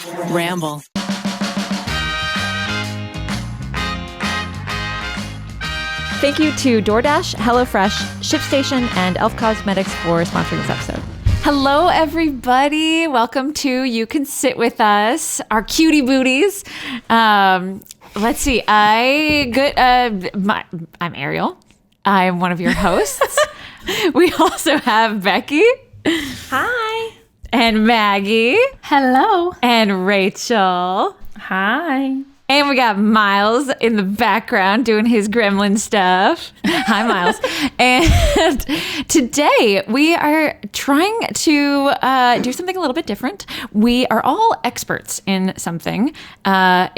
Ramble. Thank you to DoorDash, HelloFresh, ShipStation, and Elf Cosmetics for sponsoring this episode. Hello, everybody. Welcome to You Can Sit With Us, our cutie booties. Let's see. I'm Ariel. I'm one of your hosts. We also have Becky. Hi. And Maggie. Hello. And Rachel. Hi. And we got Miles in the background doing his gremlin stuff. Hi, Miles. And today we are trying to do something a little bit different. We are all experts in something. I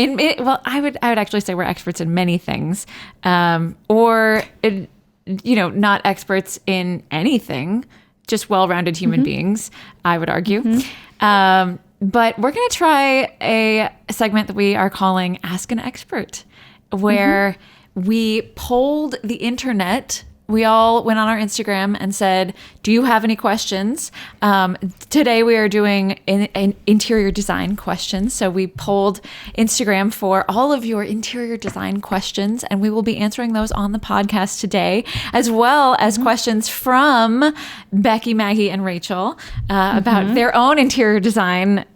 would actually say we're experts in many things, not experts in anything. Just well-rounded human beings, I would argue. But we're going to try a segment that we are calling Ask an Expert, where we polled the internet. We all went on our Instagram and said, do you have any questions? Today we are doing an interior design questions. So we polled Instagram for all of your interior design questions, and we will be answering those on the podcast today, as well as questions from Becky, Maggie, and Rachel about their own interior design,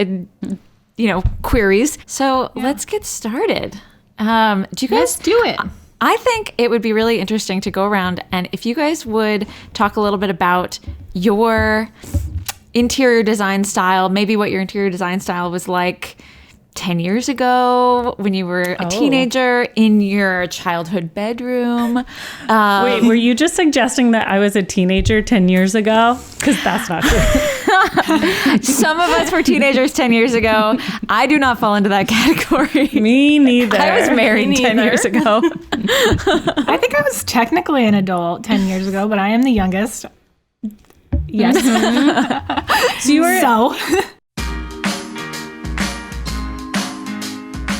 queries. So let's get started. Do you guys Let's do it? I think it would be really interesting to go around, and if you guys would talk a little bit about your interior design style, maybe what your interior design style was like 10 years ago when you were a teenager in your childhood bedroom. Wait, were you just suggesting that I was a teenager 10 years ago? Because that's not true. Some of us were teenagers 10 years ago. I do not fall into that category. Me neither. I was married 10 years ago. I think I was technically an adult 10 years ago, but I am the youngest. Yes. So you were...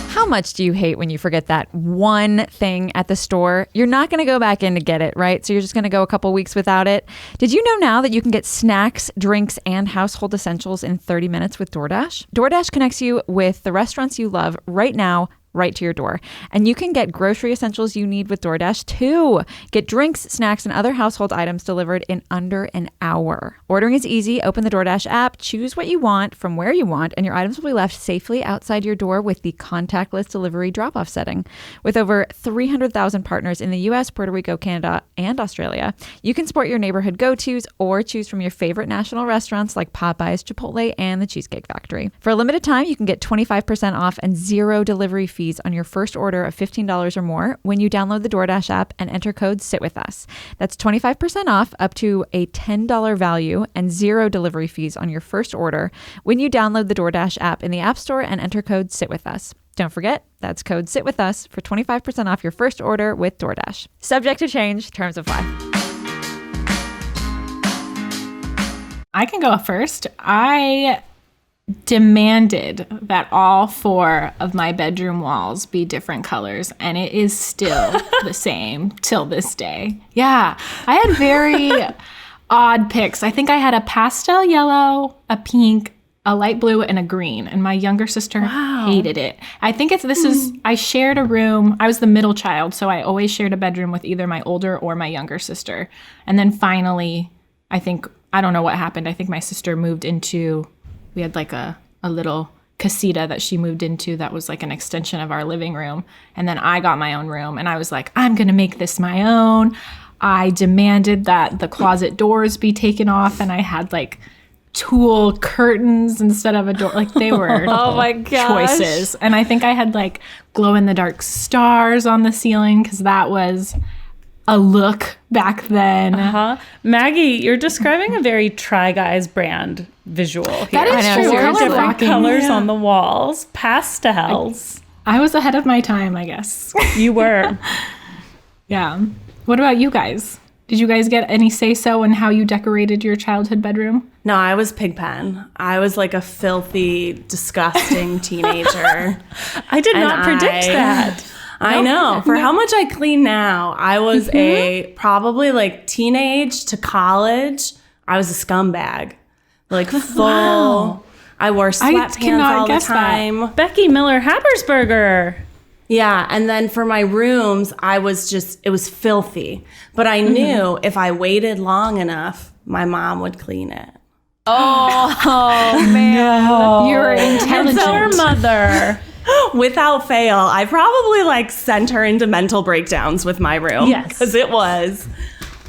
How much do you hate when you forget that one thing at the store? You're not going to go back in to get it, right? So you're just going to go a couple weeks without it. Did you know now that you can get snacks, drinks, and household essentials in 30 minutes with DoorDash? DoorDash connects you with the restaurants you love right now, right to your door. And you can get grocery essentials you need with DoorDash too. Get drinks, snacks, and other household items delivered in under an hour. Ordering is easy. Open the DoorDash app, choose what you want from where you want, and your items will be left safely outside your door with the contactless delivery drop-off setting. With over 300,000 partners in the US, Puerto Rico, Canada, and Australia, you can support your neighborhood go-tos or choose from your favorite national restaurants like Popeyes, Chipotle, and the Cheesecake Factory. For a limited time, you can get 25% off and zero delivery fees on your first order of $15 or more when you download the DoorDash app and enter code SITWITHUS. That's 25% off up to a $10 value and zero delivery fees on your first order when you download the DoorDash app in the App Store and enter code SITWITHUS. Don't forget, that's code SITWITHUS for 25% off your first order with DoorDash. Subject to change, terms apply. I can go first. I demanded that all 4 of my bedroom walls be different colors, and it is still the same till this day. Yeah, I had very odd picks. I think I had a pastel yellow, a pink, a light blue, and a green, and my younger sister hated it. I think I shared a room. I was the middle child, so I always shared a bedroom with either my older or my younger sister. And then finally, I don't know what happened. I think my sister moved into... We had like a little casita that she moved into that was like an extension of our living room. And then I got my own room and I was like, I'm going to make this my own. I demanded that the closet doors be taken off, and I had like tulle curtains instead of a door. Like they were oh my gosh. choices. And I think I had like glow in the dark stars on the ceiling because that was a look back then. Maggie, you're describing a very Try Guys brand visual here. That is true. Different colors on the walls, pastels. I was ahead of my time, I guess. You were. Yeah. What about you guys? Did you guys get any say-so in how you decorated your childhood bedroom? No, I was Pigpen. I was like a filthy, disgusting teenager. I did not predict that. I know. For how much I clean now, I was a probably like teenage to college. I was a scumbag. Like full, I wore sweatpants cannot all the guess that. time. Becky Miller Habersberger. Yeah, and then for my rooms, it was filthy. But I knew if I waited long enough, my mom would clean it. Oh man. You're intelligent. It's our mother. Without fail, I probably like sent her into mental breakdowns with my room. Yes. Because it was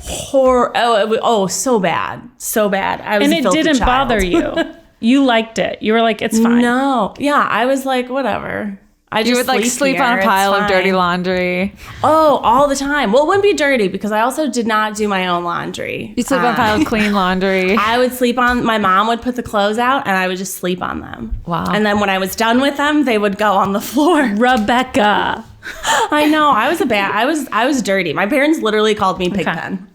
so bad. So bad. I was And a it filthy didn't child. bother you. You liked it. You were like, it's fine. No. Yeah, I was like, whatever. I just You would like sleep here. on a pile It's of dirty fine. laundry. Oh, all the time. Well, it wouldn't be dirty because I also did not do my own laundry. You sleep on a pile of clean laundry. I would sleep on, my mom would put the clothes out and I would just sleep on them. Wow. And then when I was done with them, they would go on the floor. Rebecca. I know. I was dirty. My parents literally called me Pigpen.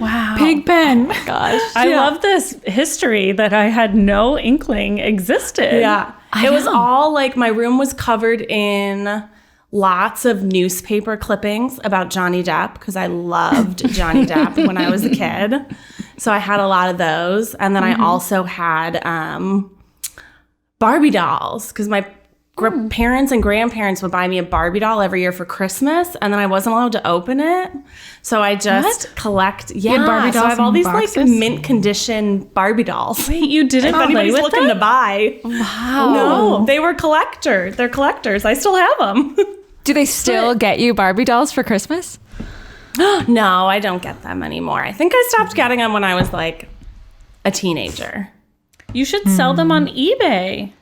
Wow. Pigpen. Gosh. I love this history that I had no inkling existed. Yeah. It was all like my room was covered in lots of newspaper clippings about Johnny Depp because I loved Johnny Depp when I was a kid. So I had a lot of those. And then I also had Barbie dolls because my parents and grandparents would buy me a Barbie doll every year for Christmas, and then I wasn't allowed to open it. So I just collect. Yeah, had Barbie so I dolls have all in these boxes? like mint condition Barbie dolls. Wait, you didn't If play anybody's with looking them? to buy, Wow. no, they were collectors. They're collectors. I still have them. Do they still get you Barbie dolls for Christmas? No, I don't get them anymore. I think I stopped getting them when I was like a teenager. You should sell them on eBay.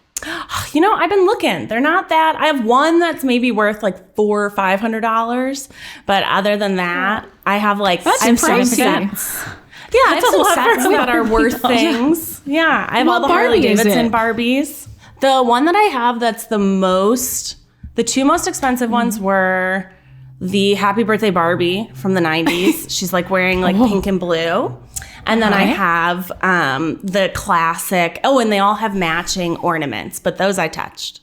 You know, I've been looking. They're not that. I have one that's maybe worth like $400 or $500, but other than that, I have like That's I have some pricey. sets. Yeah, I have some lot sets for that are worth things. Yeah, I have all What the Harley Barbie is Davidson it? Barbies. The one that I have that's the two most expensive ones were the Happy Birthday Barbie from the 90s. She's like wearing like pink and blue. And then I have the classic. Oh, and they all have matching ornaments, but those I touched.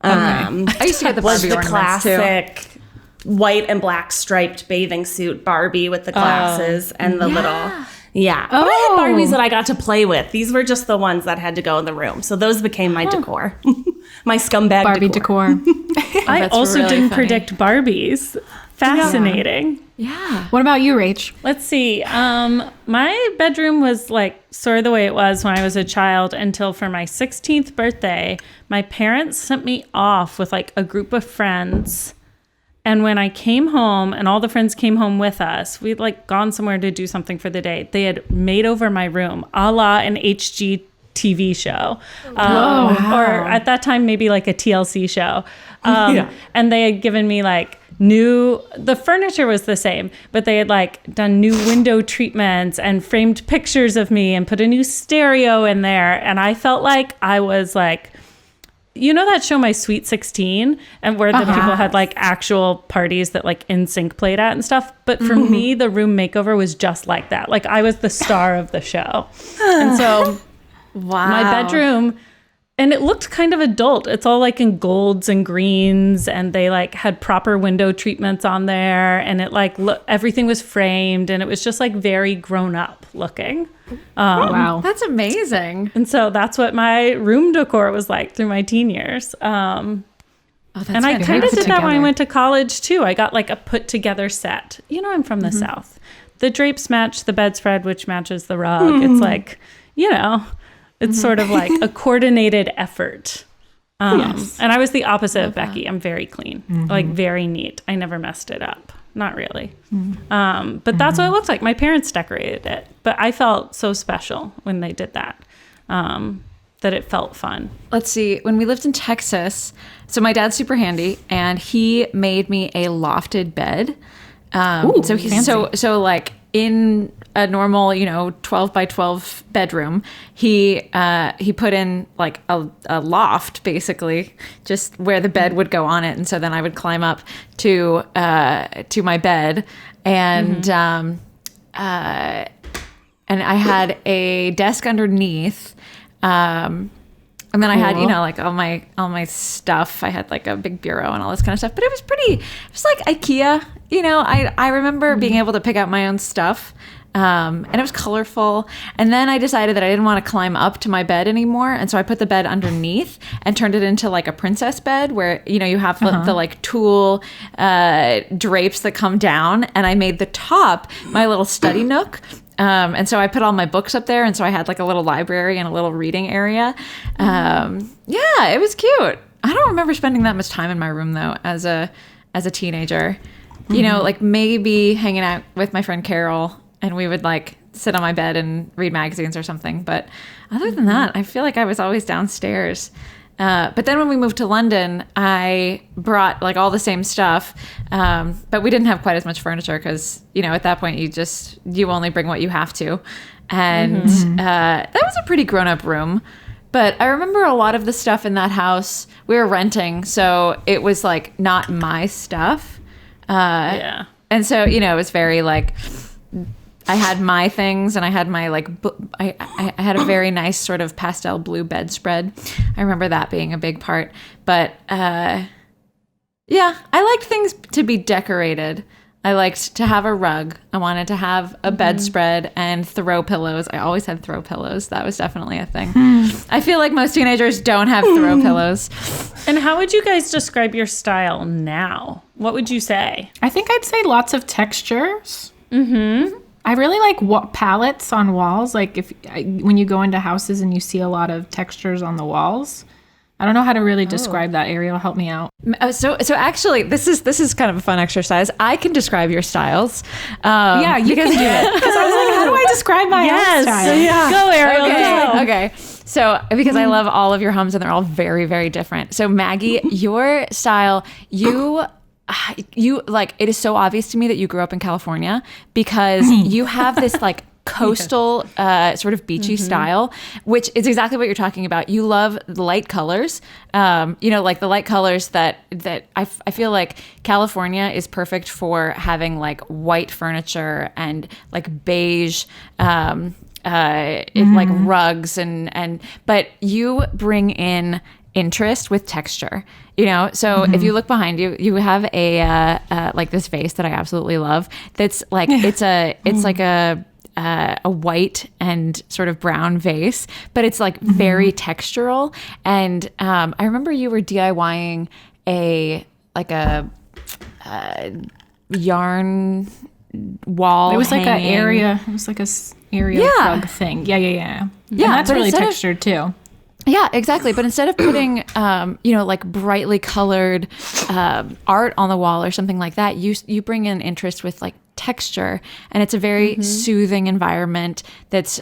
I used to get the Was Barbie the ornaments too. classic white and black striped bathing suit Barbie with the glasses and the little. Yeah. But I had Barbies that I got to play with. These were just the ones that had to go in the room. So those became my decor. My scumbag Barbie decor. I that's also really didn't funny. predict Barbies. Fascinating. Yeah. What about you, Rach? Let's see. My bedroom was like sort of the way it was when I was a child until for my 16th birthday, my parents sent me off with like a group of friends. And when I came home and all the friends came home with us, we'd like gone somewhere to do something for the day. They had made over my room, a la an HGTV show. Or at that time, maybe like a TLC show. And they had given me like the furniture was the same, but they had like done new window treatments and framed pictures of me and put a new stereo in there. And I felt like I was like, you know that show My Sweet 16, and where the people had like actual parties that like NSYNC played at and stuff. But for me, the room makeover was just like that. Like I was the star of the show. And so Wow. my bedroom, and it looked kind of adult. It's all like in golds and greens, and they like had proper window treatments on there, and it like everything was framed, and it was just like very grown up looking. Wow. That's amazing. And so that's what my room decor was like through my teen years. Oh, that's And I kind of put did that when I together. went to college too. I got like a put together set. You know, I'm from the South. The drapes match the bedspread, which matches the rug. It's like, you know, it's sort of like a coordinated effort. And I was the opposite of Becky. I'm very clean, like very neat. I never messed it up. Not really. But that's what it looked like. My parents decorated it, but I felt so special when they did that, that it felt fun. Let's see. When we lived in Texas, so my dad's super handy, and he made me a lofted bed. So he's so like in a normal, 12 by 12 bedroom, he put in like a loft, basically, just where the bed would go on it. And so then I would climb up to my bed, and I had a desk underneath. And then I had, like all my stuff. I had like a big bureau and all this kind of stuff. But it was like IKEA. I remember being able to pick out my own stuff. And it was colorful. And then I decided that I didn't want to climb up to my bed anymore. And so I put the bed underneath and turned it into like a princess bed where, you know, you have the like tulle drapes that come down. And I made the top my little study nook. And so I put all my books up there. And so I had like a little library and a little reading area. Yeah, it was cute. I don't remember spending that much time in my room though, as a teenager. You know, like maybe hanging out with my friend Carol, and we would like sit on my bed and read magazines or something. But other than that, I feel like I was always downstairs. But then when we moved to London, I brought like all the same stuff, but we didn't have quite as much furniture because, you know, at that point you only bring what you have to. And that was a pretty grown-up room. But I remember a lot of the stuff in that house, we were renting, so it was like not my stuff. Yeah. And so, you know, it was very like, I had my things and I had my like, I had a very nice sort of pastel blue bedspread. I remember that being a big part. But yeah, I liked things to be decorated. I liked to have a rug. I wanted to have a bedspread and throw pillows. I always had throw pillows. That was definitely a thing. I feel like most teenagers don't have throw pillows. And how would you guys describe your style now? What would you say? I think I'd say lots of textures. I really like palettes on walls. Like when you go into houses and you see a lot of textures on the walls. I don't know how to really describe that. Ariel, help me out. So actually, this is kind of a fun exercise. I can describe your styles. Yeah, you can do it. Because I was like, how do I describe my own style? Yeah. Go, Ariel. Go. Okay. So because I love all of your homes and they're all very, very different. So Maggie, your style, you like, it is so obvious to me that you grew up in California because you have this like coastal sort of beachy style, which is exactly what you're talking about. You love the light colors, you know, like the light colors that I feel like California is perfect for having like white furniture and like beige like rugs and but you bring in interest with texture, you know. So if you look behind you, you have a like this vase that I absolutely love. That's like it's like a white and sort of brown vase, but it's like very textural. And I remember you were DIYing a yarn wall. It was like hanging. an area. It was like a area rug thing. Yeah. Yeah, And that's really textured too. Yeah, exactly. But instead of putting, you know, like brightly colored art on the wall or something like that, you bring in interest with like texture, and it's a very soothing environment that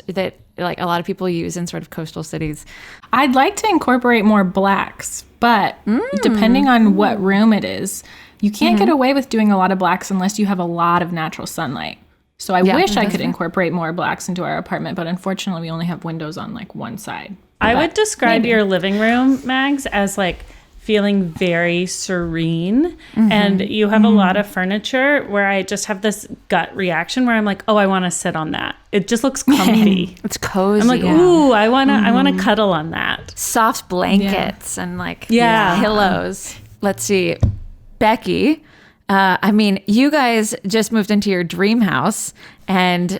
like a lot of people use in sort of coastal cities. I'd like to incorporate more blacks, but depending on what room it is, you can't get away with doing a lot of blacks unless you have a lot of natural sunlight. So I wish I could incorporate more blacks into our apartment, but unfortunately we only have windows on like one side. I would describe your living room, Mags, as like feeling very serene. And you have a lot of furniture where I just have this gut reaction where I'm like, oh, I want to sit on that. It just looks comfy. It's cozy. I'm like, ooh, I want to cuddle on that. Soft blankets and like pillows. Let's see. Becky, I mean, you guys just moved into your dream house, and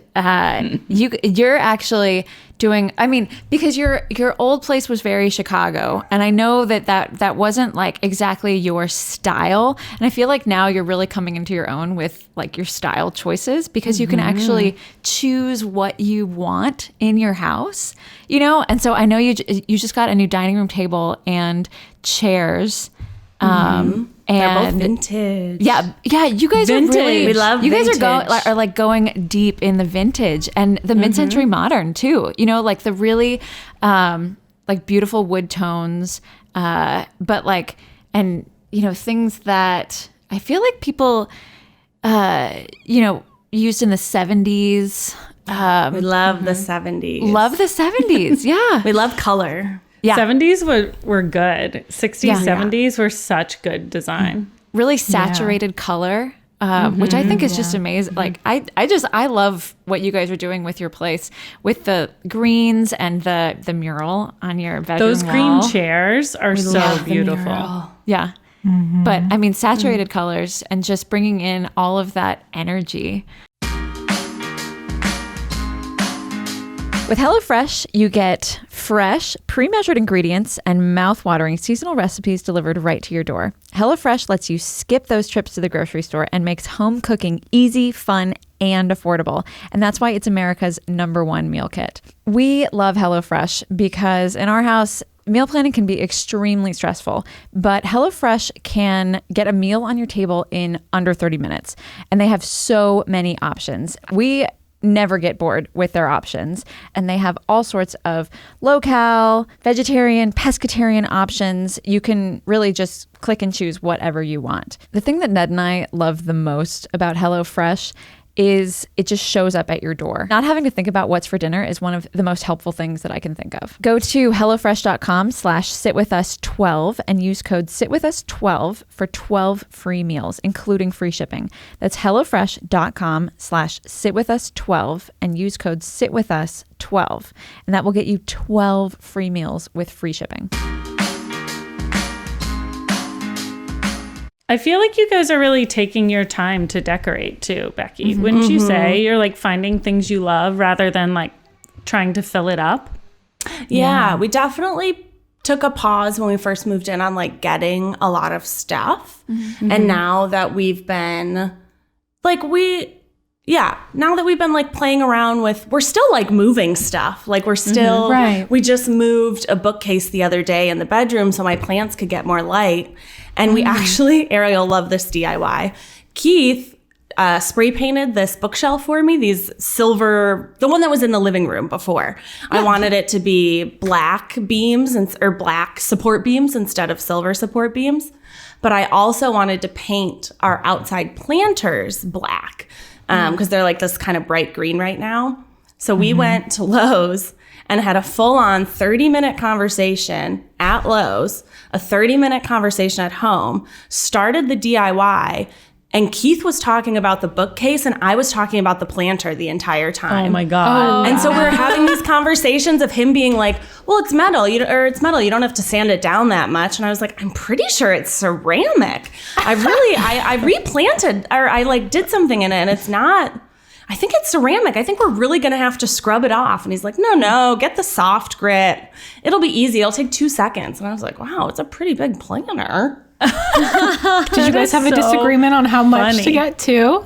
you're actually doing, I mean, because your old place was very Chicago, and I know that wasn't like exactly your style, and I feel like now you're really coming into your own with like your style choices, because you can actually choose what you want in your house, you know. And so I know you just got a new dining room table and chairs. They're both vintage. Yeah. You guys are really. We love. You guys vintage. are like going deep in the vintage and the mid-century modern too. You know, like the really like beautiful wood tones, but like, and you know, things that I feel like people, you know, used in the 70s. We love the 70s. Love the 70s. Yeah. We love color. Yeah. 70s were good. 60s, 70s were such good design. Really saturated color, which I think is just amazing. Like I love what you guys are doing with your place, with the greens and the mural on your bedroom Those wall. green chairs are so beautiful. Yeah. But I mean, saturated colors and just bringing in all of that energy. With HelloFresh, you get fresh, pre-measured ingredients and mouth-watering seasonal recipes delivered right to your door. HelloFresh lets you skip those trips to the grocery store and makes home cooking easy, fun, and affordable. And that's why it's America's #1 meal kit. We love HelloFresh because in our house, meal planning can be extremely stressful, but HelloFresh can get a meal on your table in under 30 minutes. And they have so many options. We never get bored with their options. And they have all sorts of low-cal, vegetarian, pescatarian options. You can really just click and choose whatever you want. The thing that Ned and I love the most about HelloFresh is it just shows up at your door. Not having to think about what's for dinner is one of the most helpful things that I can think of. Go to HelloFresh.com/sitwithus12 and use code SITWITHUS12 for 12 free meals, including free shipping. That's HelloFresh.com/sitwithus12 and use code SITWITHUS12. And that will get you 12 free meals with free shipping. I feel like you guys are really taking your time to decorate too, Becky. Wouldn't you say you're like finding things you love rather than like trying to fill it up? Yeah, we definitely took a pause when we first moved in on like getting a lot of stuff. And now that we've been like, now that we've been like playing around with, we're still like moving stuff. Like we're still, we just moved a bookcase the other day in the bedroom so my plants could get more light. And we actually, Ariel loved this DIY. Keith spray painted this bookshelf for me, these silver, the one that was in the living room before. I wanted it to be black beams or black support beams instead of silver support beams. But I also wanted to paint our outside planters black because they're like this kind of bright green right now. So we went to Lowe's and had a full-on 30-minute conversation at Lowe's, a 30-minute conversation at home, started the DIY, and Keith was talking about the bookcase, and I was talking about the planter the entire time. Oh, my God. And so we were having these conversations of him being like, well, it's metal, it's metal. You don't have to sand it down that much. And I was like, I'm pretty sure it's ceramic. I replanted, or I like did something in it, and it's not... I think it's ceramic. I think we're really going to have to scrub it off. And he's like, no, get the soft grit. It'll be easy. It'll take 2 seconds. And I was like, wow, it's a pretty big planter. Did you guys have a disagreement on how much to get to?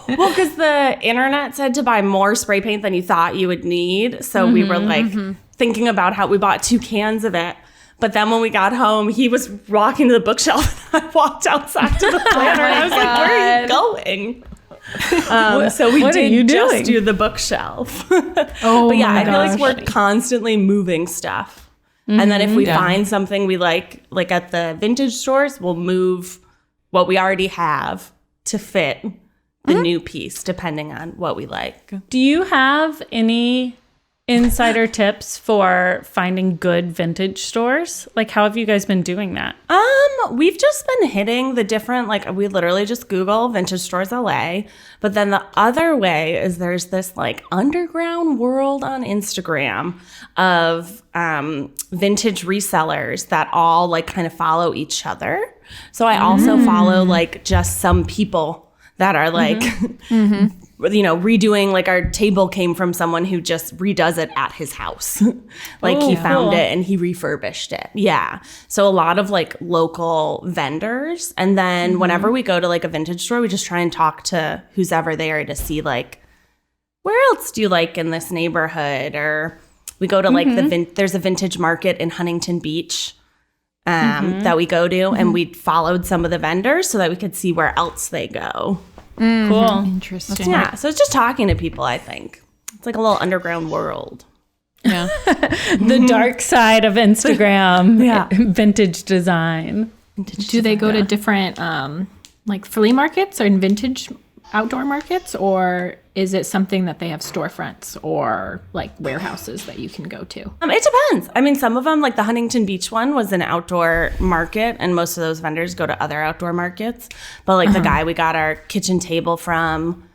Well, because the internet said to buy more spray paint than you thought you would need. So we were like thinking about how we bought 2 cans of it. But then when we got home, he was walking to the bookshelf. And I walked outside to the planter. And I was like, where are you going? So we did just do the bookshelf. But yeah, I feel like we're constantly moving stuff. And then if we find something we like at the vintage stores, we'll move what we already have to fit the new piece, depending on what we like. Do you have any insider tips for finding good vintage stores? Like, how have you guys been doing that? We've just been hitting the different, like, we literally just Google vintage stores LA. But then the other way is there's this like underground world on Instagram of vintage resellers that all like kind of follow each other. So I also follow like just some people that are like, redoing, like our table came from someone who just redoes it at his house. Like he found it and he refurbished it. Yeah. So a lot of like local vendors. And then whenever we go to like a vintage store, we just try and talk to who's ever there to see like, where else do you like in this neighborhood? Or we go to like there's a vintage market in Huntington Beach that we go to, and we followed some of the vendors so that we could see where else they go. Cool. Interesting. Yeah, so it's just talking to people, I think. It's like a little underground world. Yeah. The dark side of Instagram. Vintage design. Do they go to different like flea markets or vintage outdoor markets, or is it something that they have storefronts or like warehouses that you can go to? It depends. I mean, some of them, like the Huntington Beach one, was an outdoor market, and most of those vendors go to other outdoor markets. But like the guy we got our kitchen table from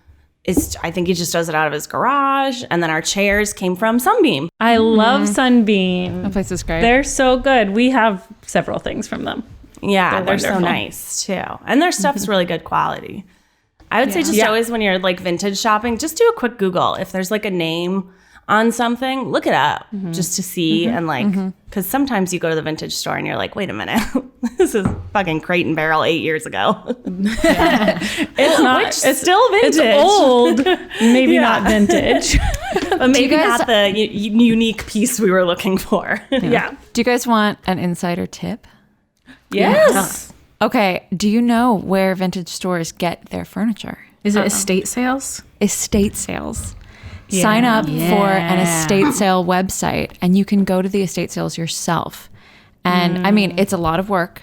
I think he just does it out of his garage. And then our chairs came from Sunbeam. I love Sunbeam. That place is great. They're so good. We have several things from them. Yeah, they're so wonderful. nice too. And their stuff's really good quality. I would say just always when you're like vintage shopping, just do a quick Google. If there's like a name on something, look it up just to see. And like, because sometimes you go to the vintage store and you're like, wait a minute, this is fucking Crate and Barrel 8 years ago. It's not. It's still vintage. It's old. Maybe not vintage. But maybe guys- not the unique piece we were looking for. Yeah. Do you guys want an insider tip? Yes. Okay. Do you know where vintage stores get their furniture? Is it estate sales? Estate sales. Sign up for an estate sale website and you can go to the estate sales yourself. And I mean, it's a lot of work.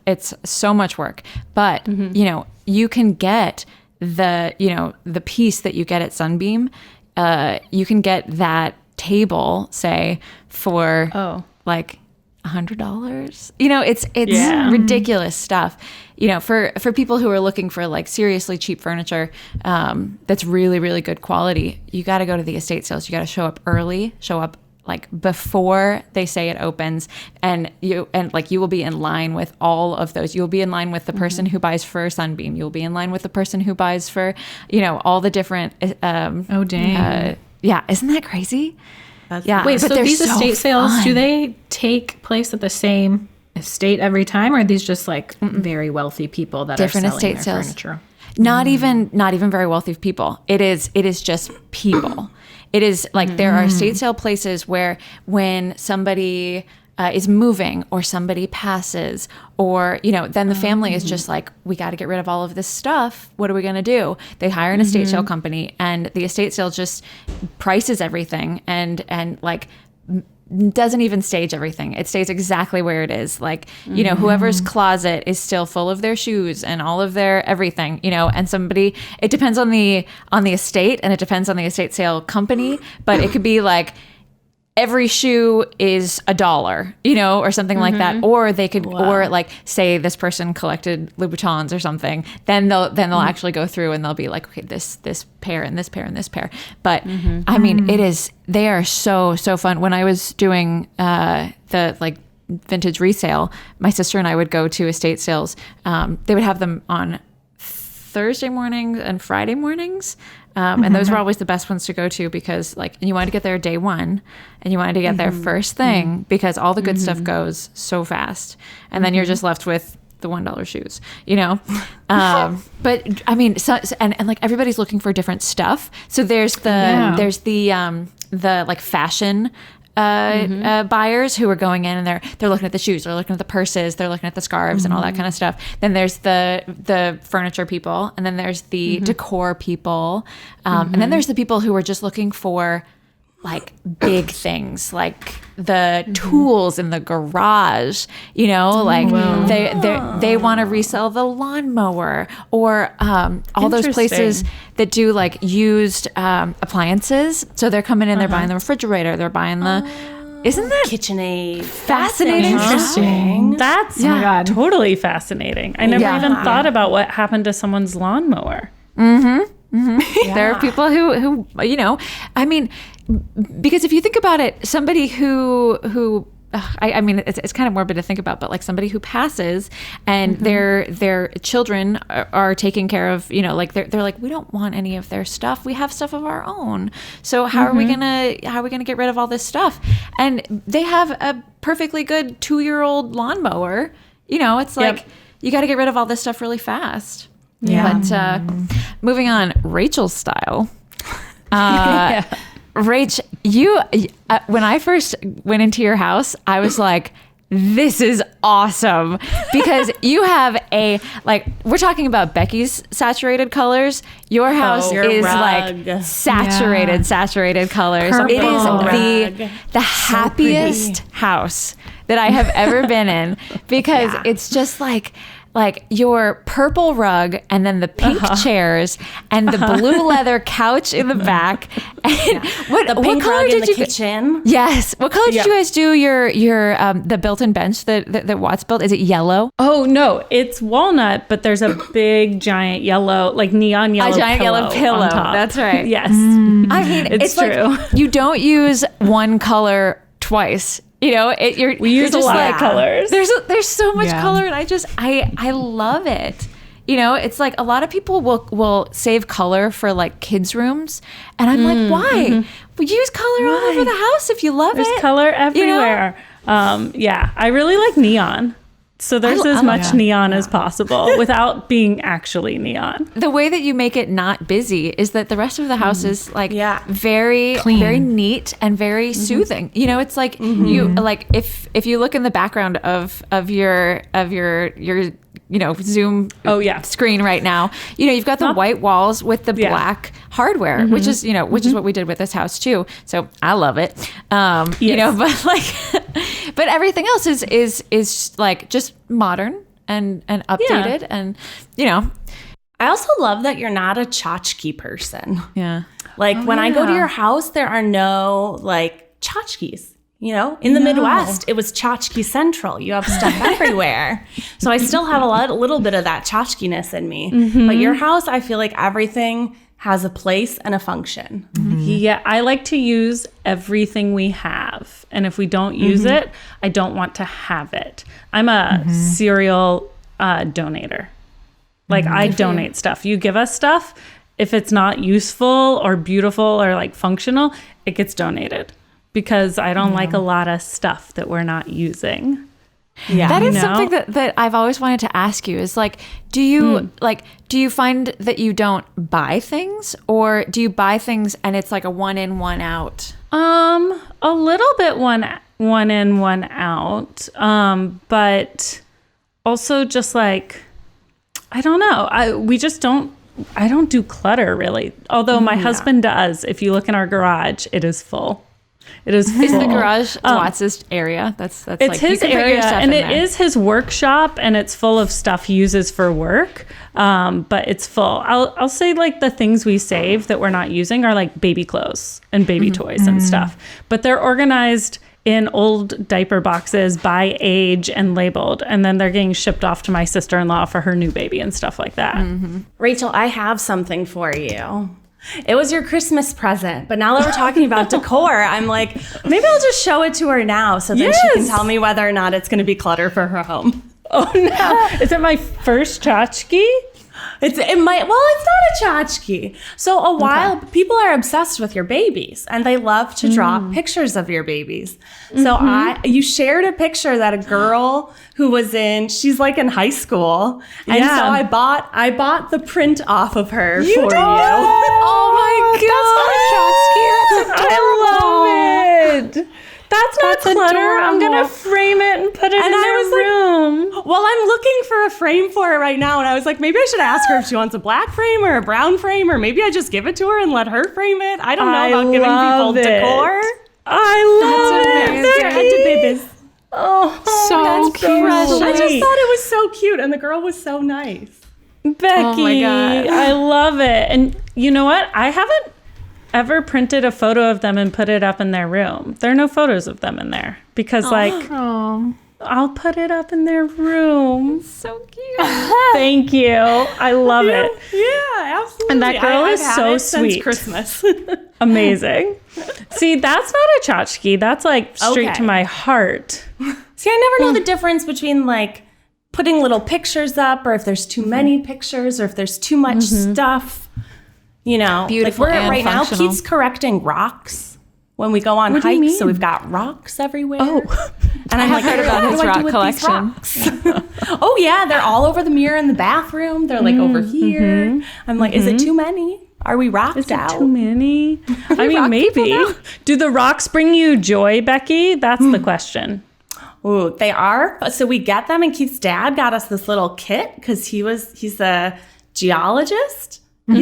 It's so much work, but you know, you can get the piece that you get at Sunbeam. You can get that table, say, for like $100. You know, it's ridiculous stuff. You know, for people who are looking for like seriously cheap furniture that's really, really good quality, you got to go to the estate sales. You got to show up early, show up like before they say it opens, and you will be in line with all of those. You'll be in line with the person who buys for Sunbeam. You'll be in line with the person who buys for, you know, all the different. Oh dang! Yeah, isn't that crazy? Yeah. Wait, but so they're these so estate sales, fun. do they take place at the same estate every time, or are these just like very wealthy people that Different are selling estate their sales. furniture? Not even very wealthy people. It is just people. It is like there are estate sale places where when somebody is moving or somebody passes, or, you know, then the family is just like, we got to get rid of all of this stuff. What are we going to do? They hire an estate sale company, and the estate sale just prices everything and like doesn't even stage everything. It stays exactly where it is. Like, you know, whoever's closet is still full of their shoes and all of their everything, you know, and somebody, it depends on the estate, and it depends on the estate sale company, but it could be like every shoe is $1, you know, or something like that. Or they could, or like say this person collected Louboutins or something, then they'll actually go through and they'll be like, okay, this pair and this pair and this pair. But I mean, they are so fun. When I was doing the like vintage resale, my sister and I would go to estate sales. They would have them on Thursday mornings and Friday mornings. And those were always the best ones to go to, because like, and you wanted to get there day one, and you wanted to get there first thing, because all the good stuff goes so fast, and then you're just left with the $1 shoes, you know? But I mean, and like everybody's looking for different stuff. So there's the like fashion buyers who are going in and they're looking at the shoes, they're looking at the purses, they're looking at the scarves and all that kind of stuff. Then there's the furniture people, and then there's the decor people, and then there's the people who are just looking for like big things, like the tools in the garage, you know, like they want to resell the lawnmower, or all those places that do like used appliances. So they're coming in, they're buying the refrigerator, they're buying the, isn't that KitchenAid. fascinating? Interesting. That's Oh my God. totally fascinating. I never even thought about what happened to someone's lawnmower. There are people who, you know, I mean, because if you think about it, somebody who I mean, it's kind of morbid to think about, but like somebody who passes and their children are taken care of, you know, like they're like, we don't want any of their stuff. We have stuff of our own. So how are we gonna get rid of all this stuff? And they have a perfectly good 2-year-old lawnmower. You know, it's like you got to get rid of all this stuff really fast. Yeah. But moving on, Rachel's style. Rach, you when I first went into your house, I was like, this is awesome, because you have we're talking about Becky's saturated colors. Your house your is rug. like saturated colors. Purple It is rug. the happiest house that I have ever been in, because it's just like your purple rug, and then the pink chairs, and the blue leather couch in the back. And what Pink color rug in did the you? kitchen. Yes. What color did you guys do your the built-in bench that Watts built? Is it yellow? Oh no, it's walnut, but there's a big giant yellow, like neon yellow, yellow pillow. on top. That's right. Yes. I mean, it's true. like you don't use one color twice. You know, We use a lot of colors. There's so much Yeah. color, and I love it. You know, it's like a lot of people will save color for like kids' rooms, and I'm like, why? use color all over the house if you love There's it. color everywhere. Yeah, I really like neon. So there's as much neon as possible without being actually neon. The way that you make it not busy is that the rest of the house is like very Clean. very neat and very soothing. You know, it's like you like if you look in the background of your Zoom screen right now, you've got the white walls with the black hardware, which is which is what we did with this house too. So I love it. But like but everything else is like just modern and updated and I also love that you're not a tchotchke person. Yeah. Like when I go to your house, there are no like tchotchkes. In the Midwest, it was tchotchke central. You have stuff everywhere. So I still have a little bit of that tchotchkeness in me. But your house, I feel like everything has a place and a function. Yeah, I like to use everything we have. And if we don't use it, I don't want to have it. I'm a serial donator. Like I donate stuff. You give us stuff. If it's not useful or beautiful or like functional, it gets donated. Because I don't like a lot of stuff that we're not using. Yeah. That is something that I've always wanted to ask you is like, do you find that you don't buy things, or do you buy things and it's like a one in, one out? A little bit one in, one out. But also just like, I don't know. I don't do clutter really. Although my husband does. If you look in our garage, it is full. It is full. Is the garage Watts' area? That's it's like, his area, and it is his workshop, and it's full of stuff he uses for work. But it's full. I'll say like the things we save that we're not using are like baby clothes and baby toys and stuff. But they're organized in old diaper boxes by age and labeled, and then they're getting shipped off to my sister-in-law for her new baby and stuff like that. Rachel, I have something for you. It was your Christmas present, but now that we're talking about decor, I'm like, maybe I'll just show it to her now so then she can tell me whether or not it's going to be clutter for her home. Oh no! Is it my first tchotchke? It's not a tchotchke. So people are obsessed with your babies and they love to draw pictures of your babies. So you shared a picture that a girl who was she's like in high school. And so I bought the print off of her for you. Oh my God. That's not a tchotchke. That's adorable. I love it. That's not clutter. Adorable. I'm going to frame it and put it in their room. Well, I'm looking for a frame for it right now. And I was like, maybe I should ask her if she wants a black frame or a brown frame, or maybe I just give it to her and let her frame it. I don't know about giving people decor. I love it. Babies. Oh, So that's cute. I just thought sweet. it was so cute. And the girl was so nice. Becky, Oh my God. I love it. And you know what? I haven't ever printed a photo of them and put it up in their room. There are no photos of them in there because Oh. I'll put it up in their room. So cute. Thank you. I love it. Yeah, absolutely. And that girl is I've had so it since sweet. Christmas. Amazing. See, that's not a tchotchke. That's like straight Okay. to my heart. See, I never know the difference between like putting little pictures up, or if there's too many pictures, or if there's too much stuff. Beautiful like and right functional. now, Keith's correcting rocks when we go on What do you hikes. mean? So we've got rocks everywhere. Oh. And I'm like, heard about what his do I rock do with these collection. rocks? Oh yeah, they're all over the mirror in the bathroom. They're like over here. I'm like, is it too many? Are we rocked Is out? it too many? I mean, maybe. Do the rocks bring you joy, Becky? That's the question. Ooh, they are. So we get them, and Keith's dad got us this little kit because he's a geologist. He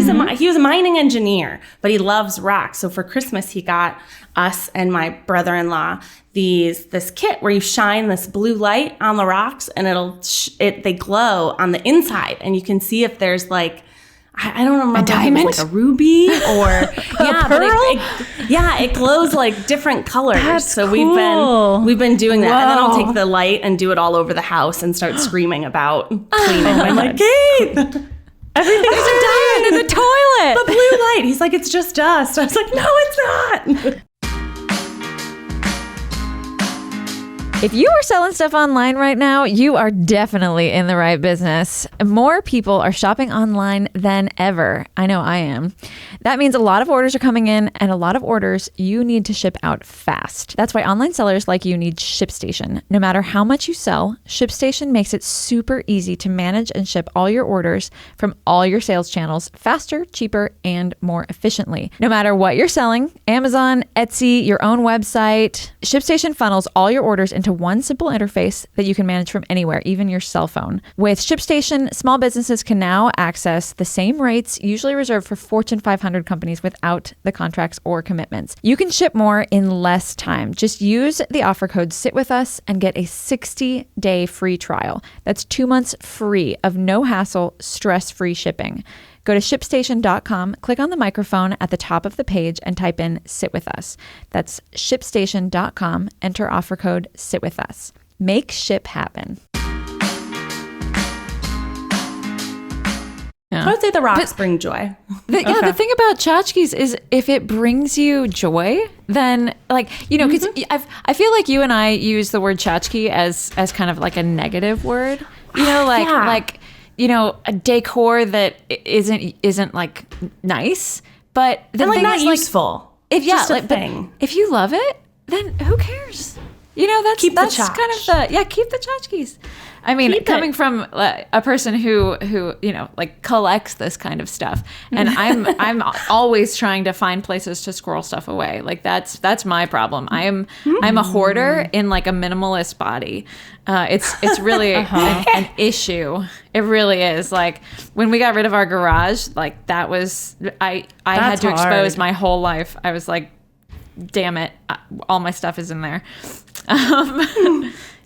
was a mining engineer, but he loves rocks. So for Christmas, he got us and my brother-in-law this kit where you shine this blue light on the rocks, and they glow on the inside, and you can see if there's like, I don't remember, A diamond? like a ruby or yeah, pearl? But it glows like different colors. That's so cool. we've been doing that, and then I'll Whoa. take the light and do it all over the house and start screaming about cleaning. I'm like, Kate, Everything's There's a diamond in the toilet. the blue light. He's like, it's just dust. I was like, no, it's not. If you are selling stuff online right now, you are definitely in the right business. More people are shopping online than ever. I know I am. That means a lot of orders are coming in, and a lot of orders you need to ship out fast. That's why online sellers like you need ShipStation. No matter how much you sell, ShipStation makes it super easy to manage and ship all your orders from all your sales channels faster, cheaper, and more efficiently. No matter what you're selling, Amazon, Etsy, your own website, ShipStation funnels all your orders into one simple interface that you can manage from anywhere, even your cell phone. With ShipStation, small businesses can now access the same rates usually reserved for Fortune 500 companies without the contracts or commitments. You can ship more in less time. Just use the offer code SITWITHUS and get a 60-day free trial. That's 2 months free of no hassle, stress-free shipping. Go to ShipStation.com, click on the microphone at the top of the page, and type in Sit With Us. That's ShipStation.com. Enter offer code Sit With Us. Make ship happen. I would say the rocks bring joy. The thing about tchotchkes is if it brings you joy, then because I feel like you and I use the word tchotchke as kind of like a negative word, a decor that isn't like nice, but the and thing not is useful. But if you love it, then who cares? That's keep the kind of keep the tchotchkes. I mean, coming from a person who collects this kind of stuff, and I'm always trying to find places to squirrel stuff away. Like that's my problem. I'm a hoarder in like a minimalist body. It's really an issue. It really is. Like when we got rid of our garage, like that was I had to expose my whole life. I was like, damn it, all my stuff is in there.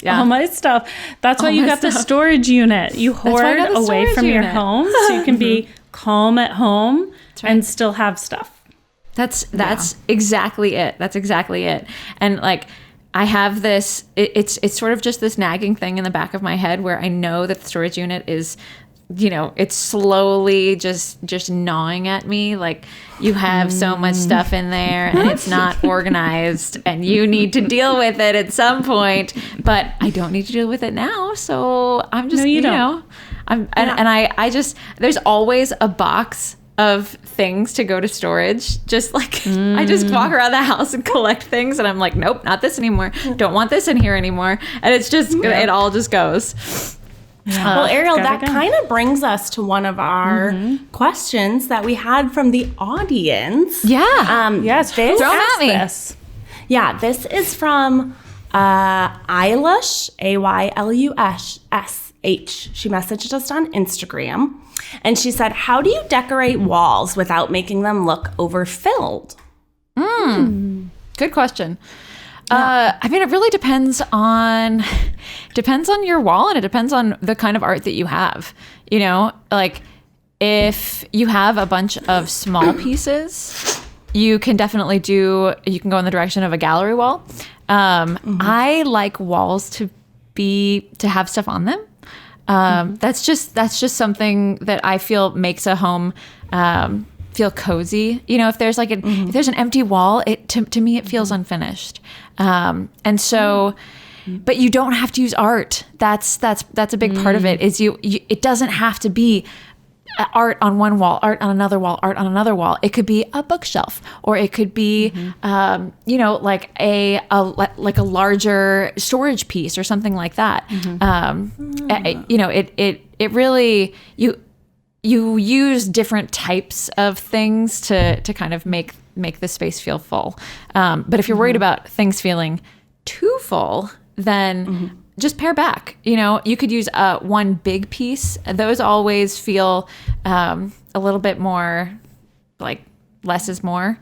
All my stuff. That's why you got the storage unit. You hoard away from your home so you can be calm at home and still have stuff. That's exactly it. That's exactly it. And like I have this, it's sort of just this nagging thing in the back of my head where I know that the storage unit is, it's slowly just gnawing at me. Like you have so much stuff in there and it's not organized and you need to deal with it at some point, but I don't need to deal with it now. So I'm just, I just, there's always a box of things to go to storage. Just like I just walk around the house and collect things and I'm like, nope, not this anymore. Don't want this in here anymore. And it's just, it all just goes. Yeah. Well, Ariel, that kind of brings us to one of our questions that we had from the audience. Yeah. Yes, throw at me. This. Yeah, this is from Aylush, AYLUSH. She messaged us on Instagram, and she said, how do you decorate walls without making them look overfilled? Good question. I mean, it really depends on your wall, and it depends on the kind of art that you have. Like if you have a bunch of small pieces, you can definitely go in the direction of a gallery wall. I like walls to have stuff on them. That's just something that I feel makes a home feel cozy. If there's if there's an empty wall, to me it feels unfinished. And so, but you don't have to use art. That's a big part of it. Is it doesn't have to be art on one wall, art on another wall, art on another wall. It could be a bookshelf, or it could be like a larger storage piece or something like that. It really you use different types of things to kind of make the space feel full. But if you're worried about things feeling too full, then just pare back. You could use one big piece. Those always feel a little bit more like less is more.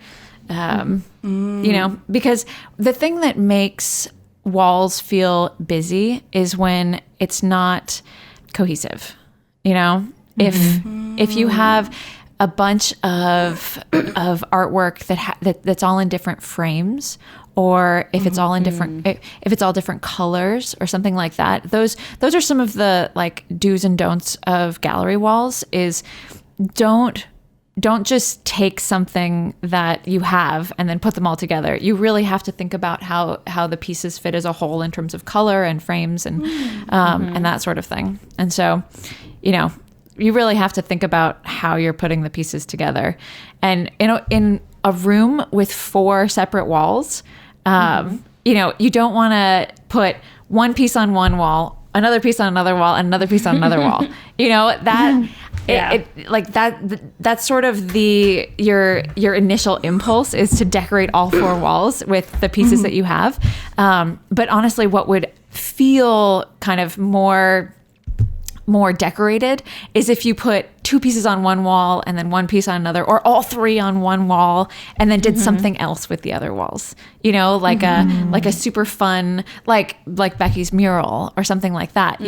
Because the thing that makes walls feel busy is when it's not cohesive. If you have a bunch of artwork that's all in different frames, or if it's all in different if it's all different colors or something like that, those are some of the like do's and don'ts of gallery walls. Is don't don't just take something that you have and then put them all together. You really have to think about how the pieces fit as a whole in terms of color and frames and that sort of thing. And so, you really have to think about how you're putting the pieces together. And in a room with 4 separate walls, you don't want to put one piece on one wall, another piece on another wall, and another piece on another wall. That's sort of your initial impulse is to decorate all 4 walls with the pieces that you have. But honestly, what would feel kind of more decorated is if you put 2 pieces on one wall and then 1 piece on another, or all 3 on one wall and then did something else with the other walls, like a super fun, like Becky's mural or something like that,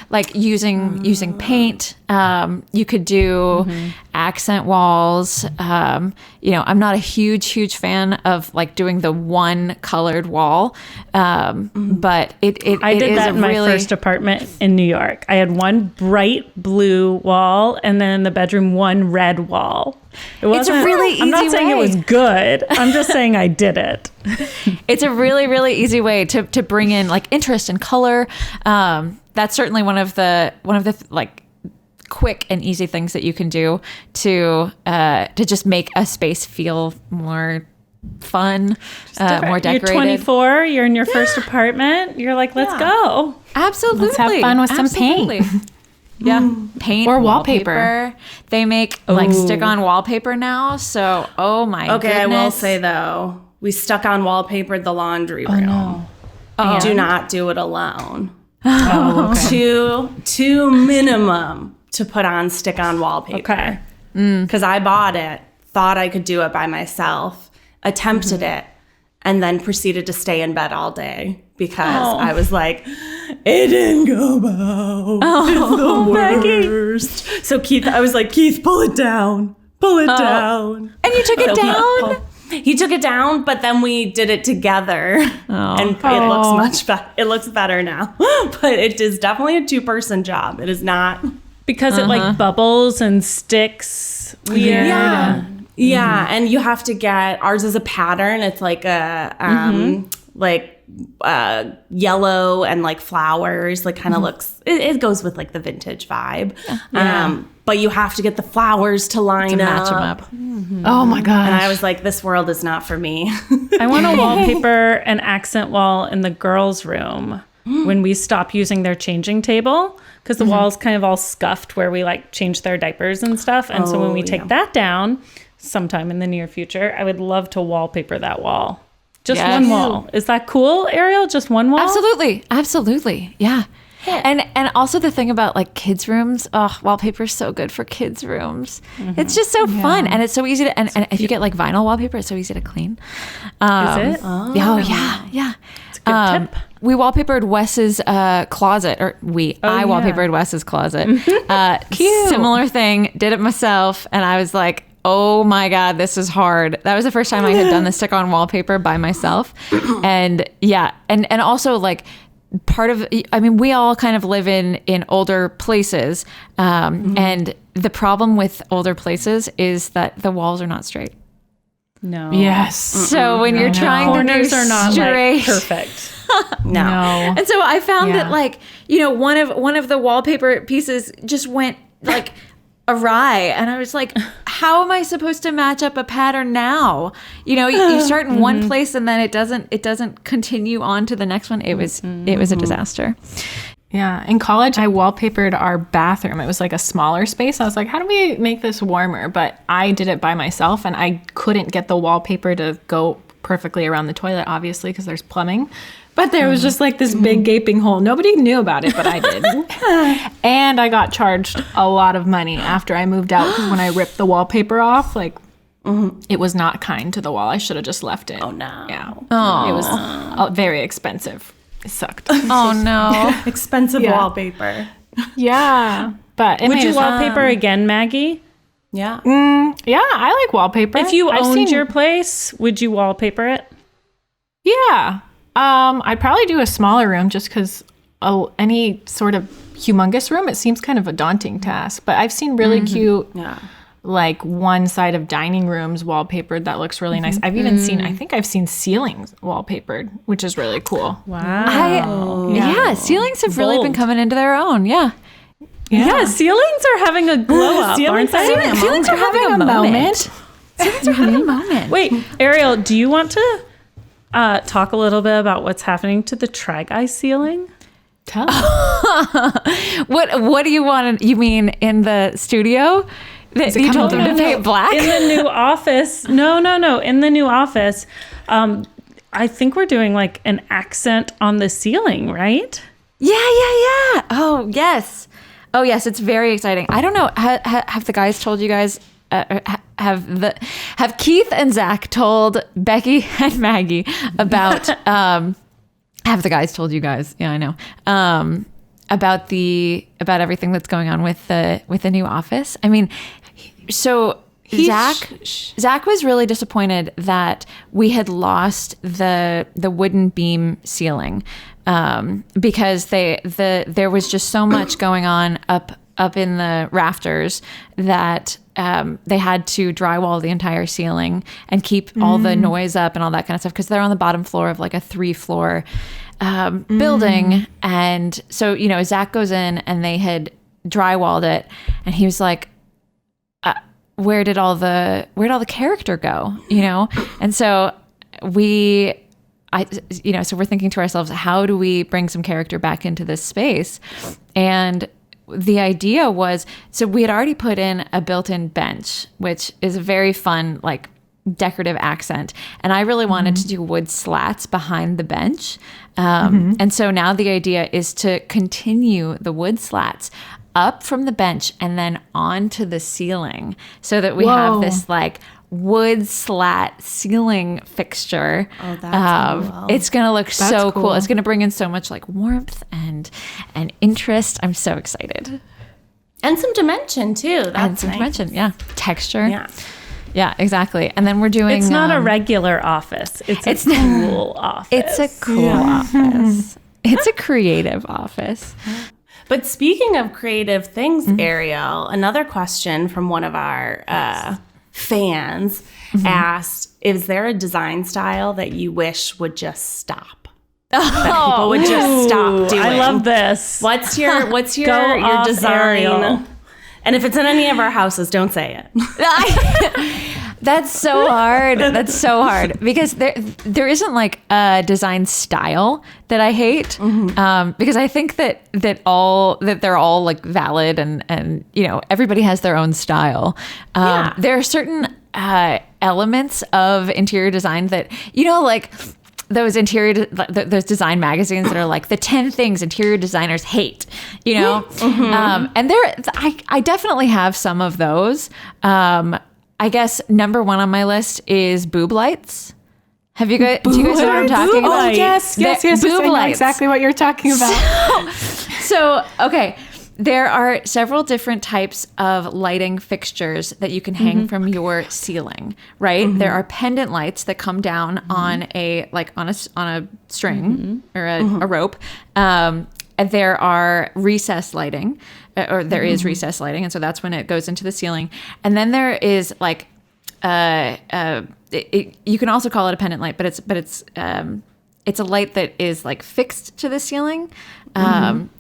like using paint. You could do accent walls. I'm not a huge fan of like doing the one colored wall. But I did that in my first apartment in New York. I had one bright blue wall and then in the bedroom, one red wall. It's a really easy way. I'm not saying it was good. I'm just saying I did it. It's a really, really easy way to bring in like interest and color. That's certainly one of the like quick and easy things that you can do to just make a space feel more fun, more decorated. You're 24, you're in your first apartment. You're like, let's go. Absolutely. Let's have fun with some paint. Yeah. Paint or wallpaper. They make like stick-on wallpaper now. So, oh my goodness. Okay, I will say though, we stuck on wallpaper the laundry room. Oh. Do not do it alone. Okay. Two minimum to put on stick-on wallpaper. Okay. Because I bought it, thought I could do it by myself, attempted it, and then proceeded to stay in bed all day because I was like, it didn't go well. It's the worst. Becky. So I was like, Keith, pull it down. Pull it down. And you took it down? He took it down, but then we did it together. And it looks much better. It looks better now. But it is definitely a 2-person job. It is not. Because it like bubbles and sticks weird. Yeah, and you have to get, ours is a pattern. It's like a yellow and like flowers, like kind of looks, it goes with like the vintage vibe. But you have to get the flowers to line up. Match them up. Oh my gosh. And I was like, this world is not for me. I want to wallpaper an accent wall in the girls' room when we stop using their changing table, because the wall's kind of all scuffed where we like change their diapers and stuff. And so when we take that down sometime in the near future, I would love to wallpaper that wall. Just one wall. Is that cool, Ariel? Just one wall? Absolutely. Yeah. And also the thing about like kids' rooms, wallpaper is so good for kids' rooms. It's just so fun, and it's so easy to. And if you get like vinyl wallpaper, it's so easy to clean. Is it? Oh yeah. It's a good tip. We wallpapered Wes's closet, or I wallpapered Wes's closet. Cute. Similar thing. Did it myself, and I was like, oh my God, this is hard. That was the first time I had done the stick-on wallpaper by myself, and and also like. We all kind of live in older places. And the problem with older places is that the walls are not straight. No. Yes. So when you're trying corners to do are not straight, like perfect. No. And so I found that like, one of the wallpaper pieces just went like awry, and I was like, how am I supposed to match up a pattern now? You start in one place and then it doesn't continue on to the next one. It was a disaster. Yeah. In college, I wallpapered our bathroom. It was like a smaller space. I was like, how do we make this warmer? But I did it by myself, and I couldn't get the wallpaper to go perfectly around the toilet, obviously, because there's plumbing. But there was just like this big gaping hole. Nobody knew about it, but I did. And I got charged a lot of money after I moved out, because when I ripped the wallpaper off, like, it was not kind to the wall. I should have just left it. Oh, no. Yeah. Oh. It was very expensive. It sucked. Oh, no. Expensive wallpaper. Yeah. But Would you wallpaper again, Maggie? Yeah. Yeah, I like wallpaper. If you owned your place, would you wallpaper it? Yeah. I'd probably do a smaller room, just because any sort of humongous room, it seems kind of a daunting task. But I've seen really cute, like one side of dining rooms wallpapered that looks really nice. I've even seen, I think I've seen ceilings wallpapered, which is really cool. Wow. Yeah, ceilings have really been coming into their own. Yeah. Yeah, ceilings are having a glow up, aren't they? Ceilings are having a moment. Ceilings are having a moment. Wait, Ariel, do you want to talk a little bit about what's happening to the Tri-Guy ceiling? Tell us. What do you want? You mean in the studio? That you told them to paint black? In the new office. No. In the new office, I think we're doing like an accent on the ceiling, right? Yeah. Oh, yes. It's very exciting. I don't know. Have the guys told you guys? Have Keith and Zach told Becky and Maggie about? Have the guys told you guys? Yeah, I know. About everything that's going on with the new office. I mean, so Zach was really disappointed that we had lost the wooden beam ceiling, because there was just so much going on up in the rafters that they had to drywall the entire ceiling and keep all the noise up and all that kind of stuff, because they're on the bottom floor of like a 3-floor building. And so, Zach goes in and they had drywalled it, and he was like, where'd all the character go? And so so we're thinking to ourselves, how do we bring some character back into this space? And the idea was, so we had already put in a built-in bench, which is a very fun, like, decorative accent. And I really wanted to do wood slats behind the bench. And so now the idea is to continue the wood slats up from the bench and then onto the ceiling, so that we have this like wood slat ceiling fixture. Oh, that's cool. It's gonna look so cool. It's gonna bring in so much like warmth and interest. I'm so excited. And some dimension too. That's nice. Dimension, yeah. Texture. Yeah, exactly. And then we're doing... It's not a regular office. It's a cool office. It's a cool office. It's a creative office. But speaking of creative things, Ariel, another question from one of our fans asked, is there a design style that you wish would just stop? That people would just stop doing? I love this. What's your Go design? Ariel. And if it's in any of our houses, don't say it. That's so hard. That's so hard, because there isn't like a design style that I hate, because I think that they're all like valid, and everybody has their own style. There are certain elements of interior design that like those those design magazines that are like the 10 things interior designers hate, and I definitely have some of those. I guess number one on my list is boob lights. Do you guys know what I'm talking about? Oh, yes. I know exactly what you're talking about. So, okay. There are several different types of lighting fixtures that you can hang from your ceiling, right? There are pendant lights that come down on a string or a rope. And there are recessed lighting, or there is recessed lighting, and so that's when it goes into the ceiling. And then there is like you can also call it a pendant light, but it's a light that is like fixed to the ceiling, and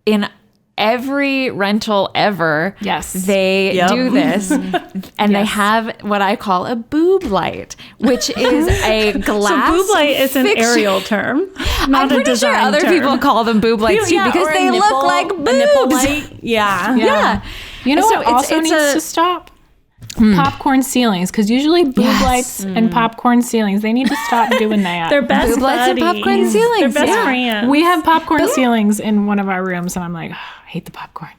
in every rental ever, they do this, and they have what I call a boob light, which is a glass. So boob light is an Ariel term, not I'm a pretty sure other term. people call them boob lights too, because they look like boobs. A nipple light. Yeah. You know what also needs to stop? Popcorn ceilings, because usually boob lights and popcorn ceilings, they need to stop doing that. They're best boob lights and popcorn ceilings. They're best friends. We have popcorn ceilings in one of our rooms, and I'm like, I hate the popcorn.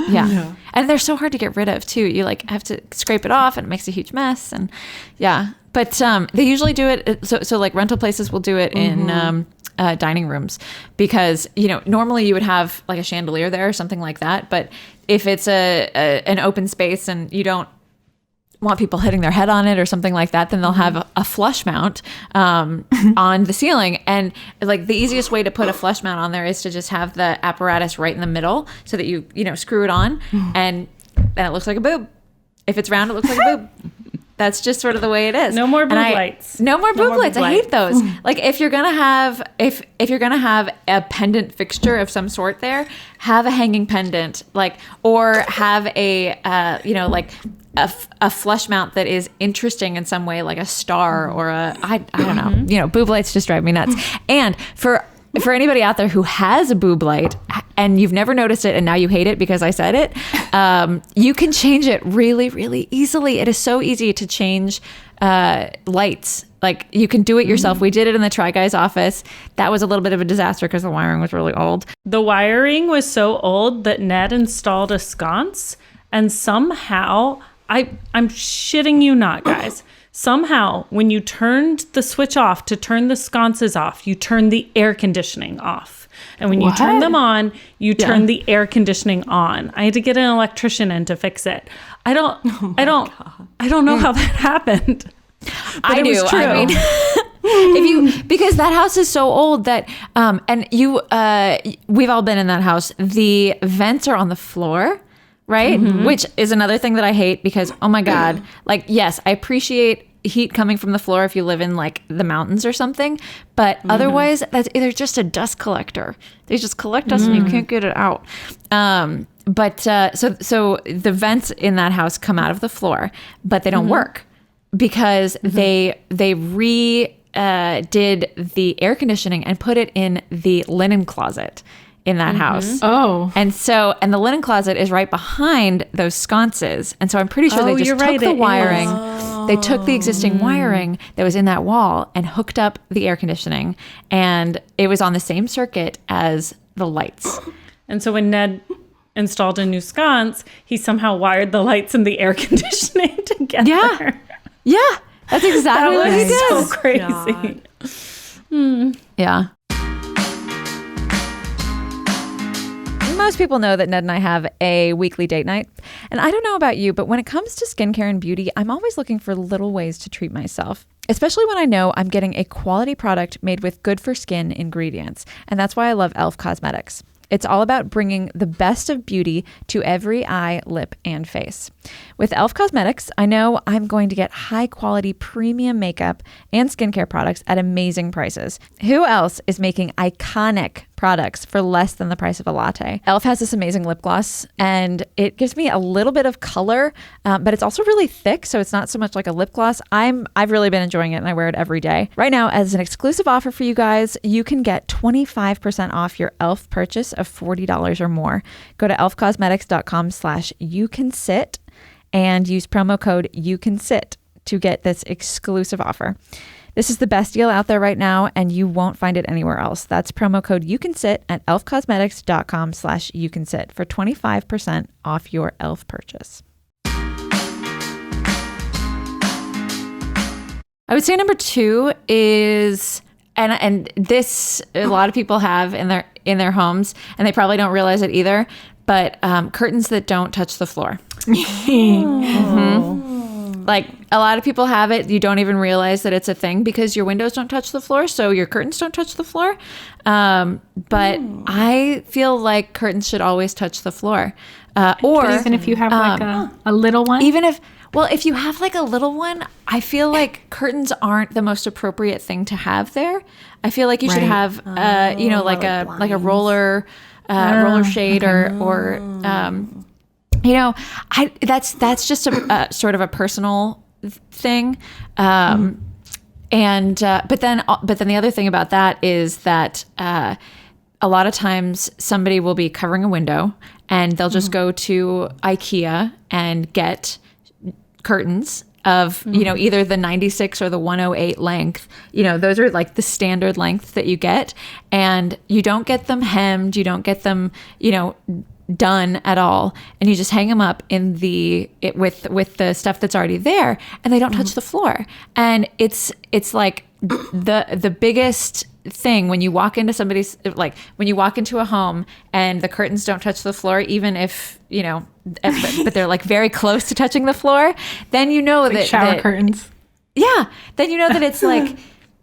Yeah. And they're so hard to get rid of too. You like have to scrape it off, and it makes a huge mess. And but they usually do it. So like rental places will do it in dining rooms, because normally you would have like a chandelier there or something like that. But if it's an open space and you don't want people hitting their head on it or something like that, then they'll have a flush mount on the ceiling. And like the easiest way to put a flush mount on there is to just have the apparatus right in the middle, so that you screw it on, and then it looks like a boob. If it's round, it looks like a boob. That's just sort of the way it is. No more boob lights. No more boob lights. boob I hate those. Like if you're gonna have if you're gonna have a pendant fixture of some sort there, have a hanging pendant, like, or have a like a flush mount that is interesting in some way, like a star or I don't know. You know, boob lights just drive me nuts. And for anybody out there who has a boob light and you've never noticed it and now you hate it because I said it, you can change it really, really easily. It is so easy to change lights. Like you can do it yourself. We did it in the Try Guy's office. That was a little bit of a disaster because the wiring was really old. The wiring was so old that Ned installed a sconce, and somehow, I'm shitting you not, guys. Somehow, when you turned the switch off to turn the sconces off, you turned the air conditioning off. And when you turn them on, you turn the air conditioning on. I had to get an electrician in to fix it. I don't know how that happened. But I do. was true. I mean, because that house is so old that, and we've all been in that house. The vents are on the floor. Right? Which is another thing that I hate because, oh my God, like, yes, I appreciate heat coming from the floor if you live in like the mountains or something, but otherwise they're just a dust collector. They just collect dust and you can't get it out. So the vents in that house come out of the floor, but they don't work because they redid the air conditioning and put it in the linen closet in that house. Oh. And the linen closet is right behind those sconces. And so I'm pretty sure they just took the wiring. They took the existing wiring that was in that wall and hooked up the air conditioning. And it was on the same circuit as the lights. And so when Ned installed a new sconce, he somehow wired the lights and the air conditioning together. Yeah. That's exactly what he did. So crazy. Yeah. Most people know that Ned and I have a weekly date night. And I don't know about you, but when it comes to skincare and beauty, I'm always looking for little ways to treat myself, especially when I know I'm getting a quality product made with good for skin ingredients. And that's why I love e.l.f. Cosmetics. It's all about bringing the best of beauty to every eye, lip, and face. With e.l.f. Cosmetics, I know I'm going to get high-quality premium makeup and skincare products at amazing prices. Who else is making iconic products for less than the price of a latte? e.l.f. has this amazing lip gloss, and it gives me a little bit of color, but it's also really thick, so it's not so much like a lip gloss. I've really been enjoying it, and I wear it every day. Right now, as an exclusive offer for you guys, you can get 25% off your e.l.f. purchase of $40 or more. Go to elfcosmetics.com/youcansit and use promo code YouCanSit to get this exclusive offer. This is the best deal out there right now, and you won't find it anywhere else. That's promo code YouCanSit at elfcosmetics.com/YouCanSit for 25% off your e.l.f. purchase. I would say number 2 is, and this a lot of people have in their homes, and they probably don't realize it either, but curtains that don't touch the floor. Like a lot of people have it. You don't even realize that it's a thing because your windows don't touch the floor. So your curtains don't touch the floor. But I feel like curtains should always touch the floor. Or even if you have like a little one? If you have like a little one, I feel like curtains aren't the most appropriate thing to have there. I feel like you should have, like a roller shade or that's just a sort of a personal thing. But then the other thing about that is that a lot of times somebody will be covering a window and they'll just go to IKEA and get curtains of, either the 96 or the 108 length. Those are like the standard length that you get, and you don't get them hemmed. You don't get them, done at all, and you just hang them up in with the stuff that's already there, and they don't touch the floor. And it's like the biggest thing when you walk into when you walk into a home and the curtains don't touch the floor, even if but they're like very close to touching the floor, then that shower curtains. Yeah, then that it's like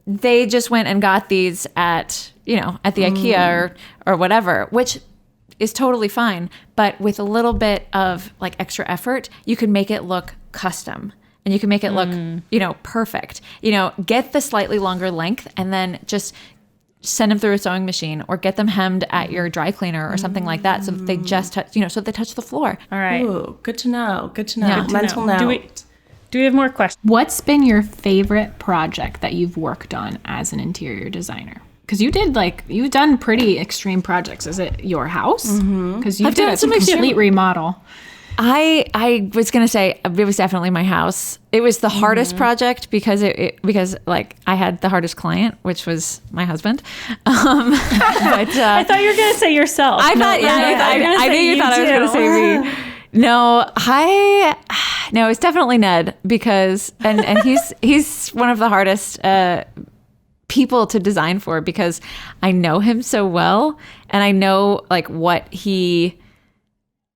they just went and got these at the IKEA or whatever, which is totally fine. But with a little bit of like extra effort, you can make it look custom. And you can make it look, perfect. Get the slightly longer length and then just send them through a sewing machine or get them hemmed at your dry cleaner or something like that so that they just touch, so that they touch the floor. All right. Ooh, good to know. Yeah. Mental note. Do we have more questions? What's been your favorite project that you've worked on as an interior designer? Because you've done pretty extreme projects. Is it your house? Because you did a complete remodel. I was gonna say it was definitely my house. It was the hardest project because because I had the hardest client, which was my husband. But I thought you were gonna say yourself. I thought I knew you thought I was gonna say me. No, it's definitely Ned because and he's one of the hardest people to design for because I know him so well and I know what he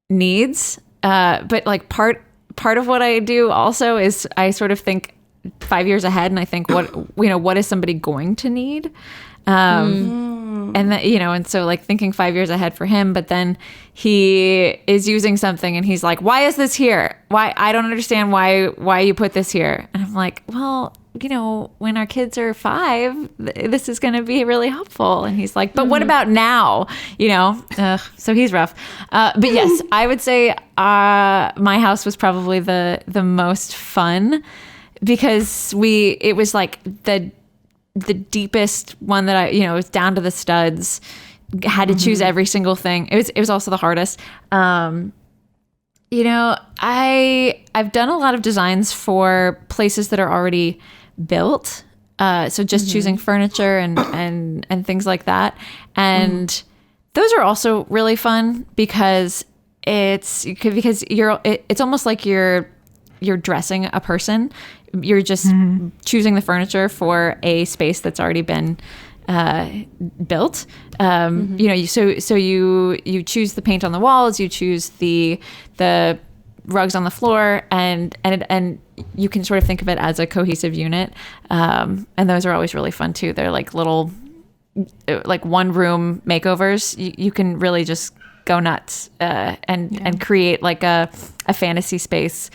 needs. But part of what I do also is I sort of think 5 years ahead and I think what is somebody going to need? And that, and so thinking 5 years ahead for him, but then he is using something and he's like, why is this here? Why? I don't understand why you put this here. And I'm like, well, when our kids are 5, this is going to be really helpful. And he's like, but what about now? So he's rough. But yes, I would say my house was probably the most fun because it was the deepest one that it was down to the studs, had to choose every single thing. It was also the hardest. I've done a lot of designs for places that are already built. So just choosing furniture and things like that. And those are also really fun because it's almost like you're dressing a person. You're just choosing the furniture for a space that's already been built. So you choose the paint on the walls, you choose the rugs on the floor, and you can sort of think of it as a cohesive unit. And those are always really fun too. They're like little, one room makeovers. You can really just go nuts and create a fantasy space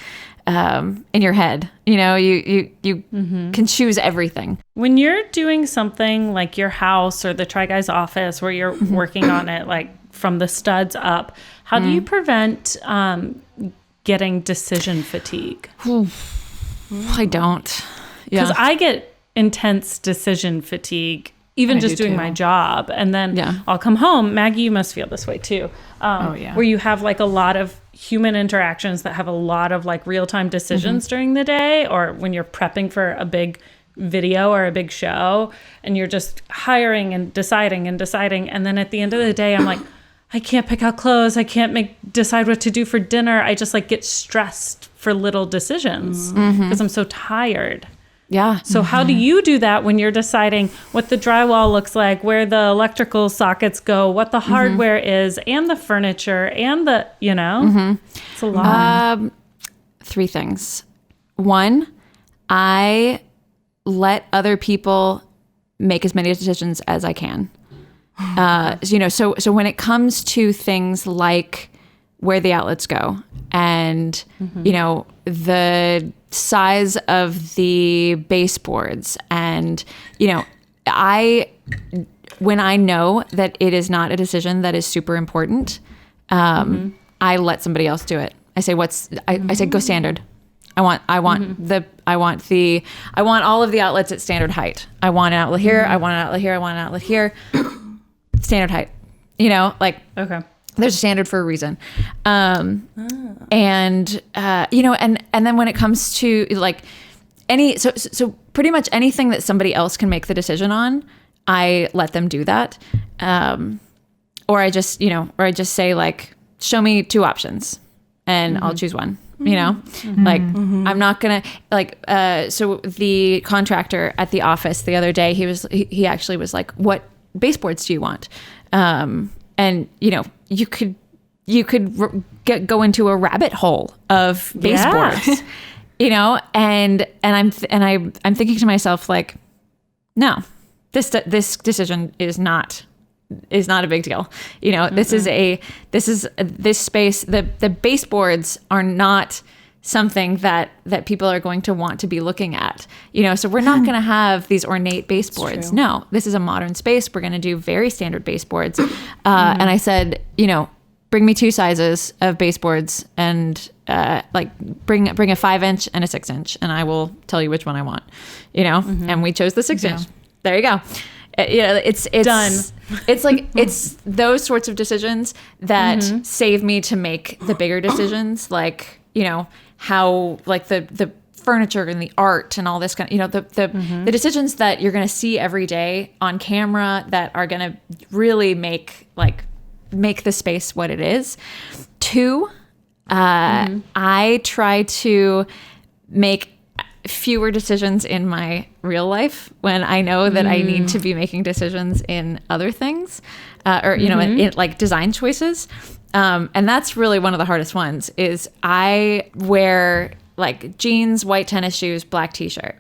in your head. You can choose everything. When you're doing something like your house or the Try Guy's office where you're working on it from the studs up, how do you prevent getting decision fatigue? I don't. Because I get intense decision fatigue even just doing my job. And then I'll come home. Maggie, you must feel this way too. Where you have a lot of human interactions that have a lot of real-time decisions during the day, or when you're prepping for a big video or a big show and you're just hiring and deciding. And then at the end of the day, I'm like, I can't pick out clothes. I can't decide what to do for dinner. I just get stressed for little decisions because I'm so tired. Yeah. So how do you do that when you're deciding what the drywall looks like, where the electrical sockets go, what the hardware is, and the furniture, and the, it's a lot. 3 things. 1, I let other people make as many decisions as I can. So when it comes to things like where the outlets go and, the size of the baseboards and, when I know that it is not a decision that is super important, I let somebody else do it. I say, I say, go standard. I want all of the outlets at standard height. I want an outlet here. I want an outlet here. I want an outlet here. Standard height, okay. There's a standard for a reason. And then when it comes to so pretty much anything that somebody else can make the decision on, I let them do that. Or I just say show me 2 options and I'll choose one, I'm not gonna so the contractor at the office the other day, he actually was like, what baseboards do you want? And you could go into a rabbit hole of baseboards, and I'm thinking to myself no, this decision is not is not a big deal. This space, the baseboards are not something that people are going to want to be looking at, so we're not going to have these ornate baseboards. No, this is a modern space. We're going to do very standard baseboards. And I said, bring me 2 sizes of baseboards and bring a 5-inch and a 6-inch, and I will tell you which one I want, and we chose the 6-inch. There you go. It's done. It's like, it's those sorts of decisions that save me to make the bigger decisions, like, how, like, the furniture and the art and all this kind of, the decisions that you're going to see every day on camera that are going to really make the space what it is. 2, I try to make fewer decisions in my real life when I know that I need to be making decisions in other things, or in like design choices. And that's really one of the hardest ones. Is I wear like jeans, white tennis shoes, black t-shirt.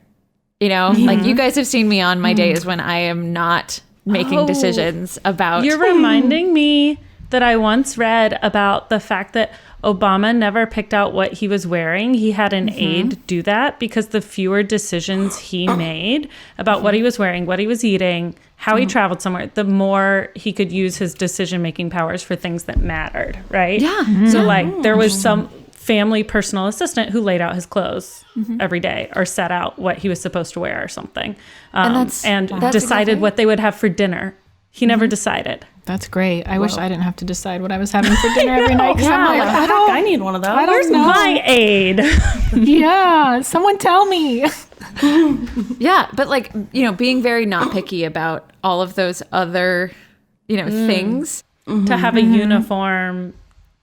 Like, you guys have seen me on my days when I am not making decisions about. You're reminding me that I once read about the fact that Obama never picked out what he was wearing. He had an aide do that because the fewer decisions he made about what he was wearing, what he was eating, how he traveled somewhere, the more he could use his decision-making powers for things that mattered, right? Yeah. So like there was some family personal assistant who laid out his clothes every day or set out what he was supposed to wear or something, and decided what they would have for dinner. He never decided. That's great. I wish I didn't have to decide what I was having for dinner every night. I'm like, I need one of those. Where's my aid? Yeah, someone tell me. Yeah, but like, being very not picky about all of those other, things. To have a uniform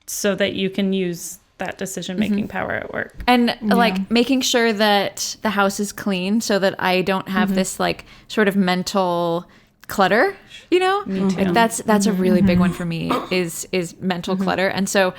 so that you can use that decision-making power at work. And like making sure that the house is clean so that I don't have this like sort of mental clutter, Me too. Like that's a really big one for me is mental clutter. And so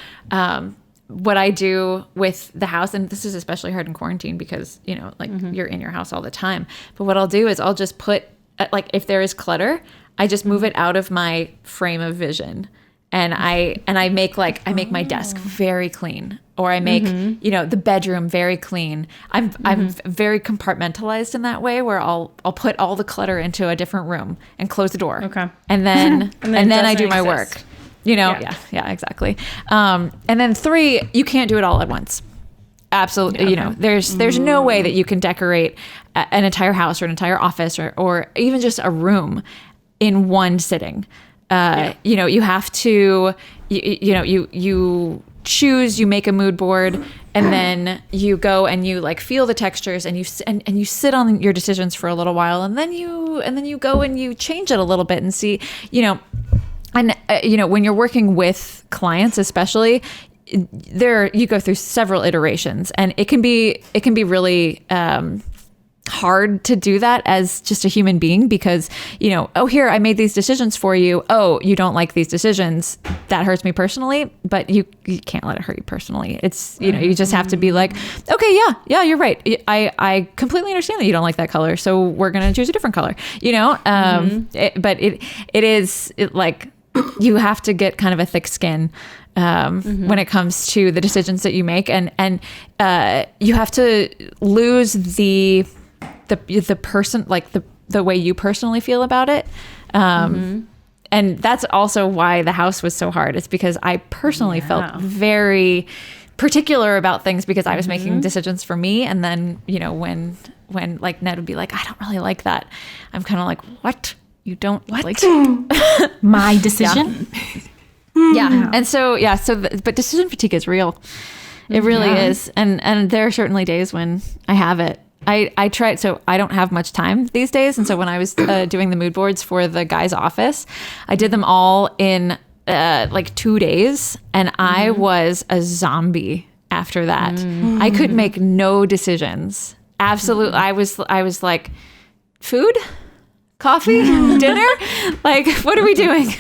what I do with the house, and this is especially hard in quarantine because you're in your house all the time, but what I'll do is I'll just put like, if there is clutter, I just move it out of my frame of vision, and I make my desk very clean, or I make the bedroom very clean. I'm very compartmentalized in that way, where I'll put all the clutter into a different room and close the door. Okay. And then and then I do my exist. work. Yeah, exactly. And then 3, you can't do it all at once. Absolutely. There's no way that you can decorate an entire house or an entire office or even just a room in one sitting. You have to, you choose, you make a mood board, and then you go and you like feel the textures, and you sit on your decisions for a little while, and then you go and you change it a little bit and see, and when you're working with clients, especially, you go through several iterations, and it can be really hard to do that as just a human being, because here, I made these decisions for you. Oh, you don't like these decisions. That hurts me personally, but you can't let it hurt you personally. It's you just have to be like, okay, yeah, you're right. I completely understand that you don't like that color, so we're gonna choose a different color. But it is like, you have to get kind of a thick skin when it comes to the decisions that you make, and you have to lose the person, like the way you personally feel about it. And that's also why the house was so hard. It's because I personally felt very particular about things, because I was making decisions for me. And then, when like Ned would be like, I don't really like that, I'm kind of like, what? You don't like my decision? Yeah. And so, but decision fatigue is real. It really is. And there are certainly days when I have it. I try, so I don't have much time these days. And so when I was doing the mood boards for the guy's office, I did them all in like 2 days. And I was a zombie after that. I could make no decisions. Absolutely. I was like, food, coffee, dinner? Like, what are we doing?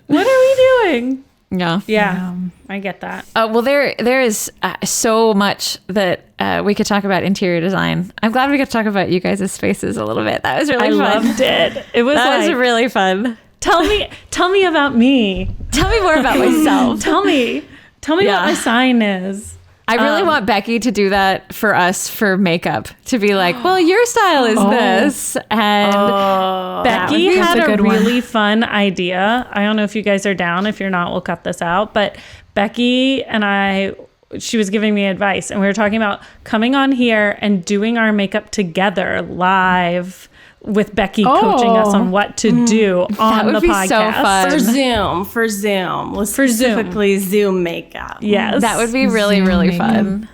What are we doing? Yeah. I get that. Well, there is so much that we could talk about interior design. I'm glad we got to talk about you guys' spaces a little bit. That was really fun. I loved it. It was was really fun. Tell me about me. Tell me more about myself. Tell me what my sign is. I really want Becky to do that for us for makeup, to be like, well, your style is this. And Becky that's had a a good one. really fun idea. I don't know if you guys are down. If you're not, we'll cut this out. But Becky and she was giving me advice, and we were talking about coming on here and doing our makeup together live with Becky coaching us on what to do on would the be podcast. so fun. For Zoom. Specifically Zoom makeup. Yes. That would be really, really fun.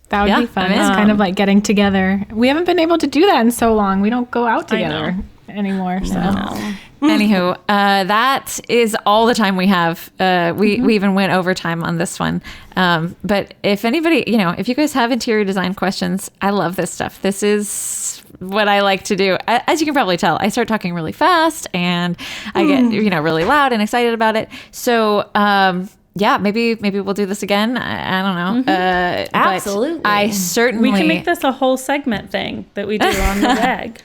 That would be fun. It's kind of like getting together. We haven't been able to do that in so long. We don't go out together anymore. So. Anywho, that is all the time we have. We even went overtime on this one. But if anybody, if you guys have interior design questions, I love this stuff. This is what I like to do. As you can probably tell, I start talking really fast and I get, really loud and excited about it. So, maybe we'll do this again. I don't know. Absolutely. But I certainly... We can make this a whole segment thing that we do on the reg.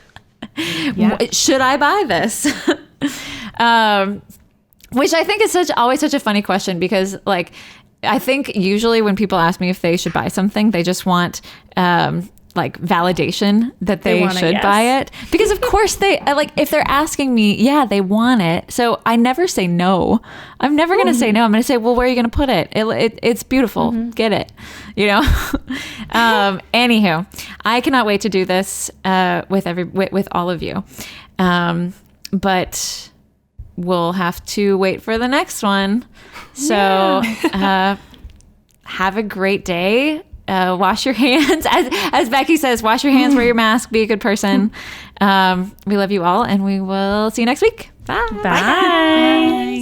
Should I buy this? Which I think is always such a funny question, because like, I think usually when people ask me if they should buy something, they just want like validation that they should buy it, because of course they like, if they're asking me, they want it. So I never say no. I'm never going to say no. I'm going to say, well, where are you going to put it? It's beautiful. Get it. Anywho, I cannot wait to do this with all of you. But we'll have to wait for the next one. So have a great day. Wash your hands. As Becky says, wash your hands, wear your mask, be a good person. We love you all, and we will see you next week. Bye. Bye.